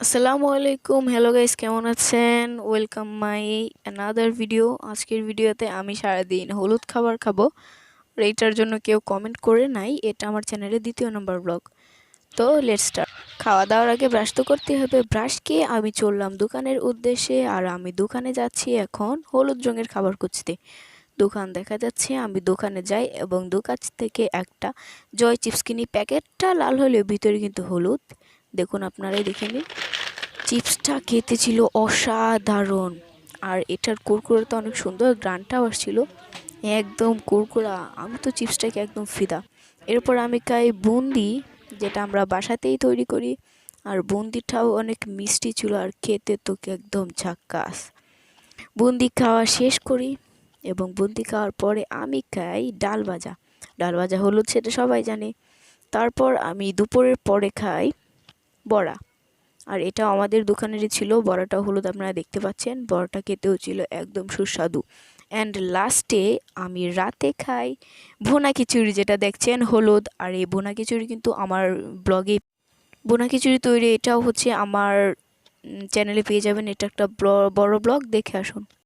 আসসালামু আলাইকুম, hello guys, কেমন আছেন? Welcome my another video. আজকের ভিডিওতে আমি সারাদিন হলুদ খাবার খাবো। আর এইটার জন্য কেউ কমেন্ট করে নাই, এটা আমার চ্যানেলের দ্বিতীয় নম্বর ব্লগ। তো লেটস স্টার্ট। খাওয়া দাওয়ার আগে ব্রাশ তো করতে হবে। ব্রাশ খেয়ে আমি চললাম দোকানের উদ্দেশ্যে, আর আমি দোকানে যাচ্ছি এখন হলুদ রঙের খাবার খুঁজতে। দোকান দেখা যাচ্ছে, আমি দোকানে যাই এবং দোকান থেকে একটা জয় চিপস কিনি। প্যাকেটটা লাল হলেও ভিতরে কিন্তু হলুদ। দেখুন, আপনারাই দেখে নিন। চিপসটা খেতে ছিল অসাধারণ, আর এটার কুরকুরাটা অনেক সুন্দর, গ্রানটাও আসছিল একদম কুরকুরা। আমি তো চিপসটাকে একদম ফিদা। এরপর আমি খাই বুন্দি, যেটা আমরা বাসাতেই তৈরি করি, আর বুন্দিটাও অনেক মিষ্টি ছিল আর খেতে তো একদম ঝাক্কাস। বুন্দি খাওয়া শেষ করি এবং বুন্দি খাওয়ার পরে আমি খাই ডাল ভাজা। ডাল ভাজা হলুদ, সেটা সবাই জানে। তারপর আমি দুপুরের পরে খাই বড়া, আর এটা আমাদের দোকানেরই ছিল। বড়াটা হলুদ, আপনারা দেখতে পাচ্ছেন। বড়াটা খেতেও ছিল একদম সুস্বাদু। অ্যান্ড লাস্টে আমি রাতে খাই ভুনা খিচুড়ি, যেটা দেখছেন হলুদ। আর এই ভুনা খিচুড়ি কিন্তু আমার ব্লগে, ভুনা খিচুড়ি তৈরি, এটাও হচ্ছে আমার চ্যানেলে পেয়ে যাবেন। এটা একটা বড় ব্লগ, দেখে আসুন।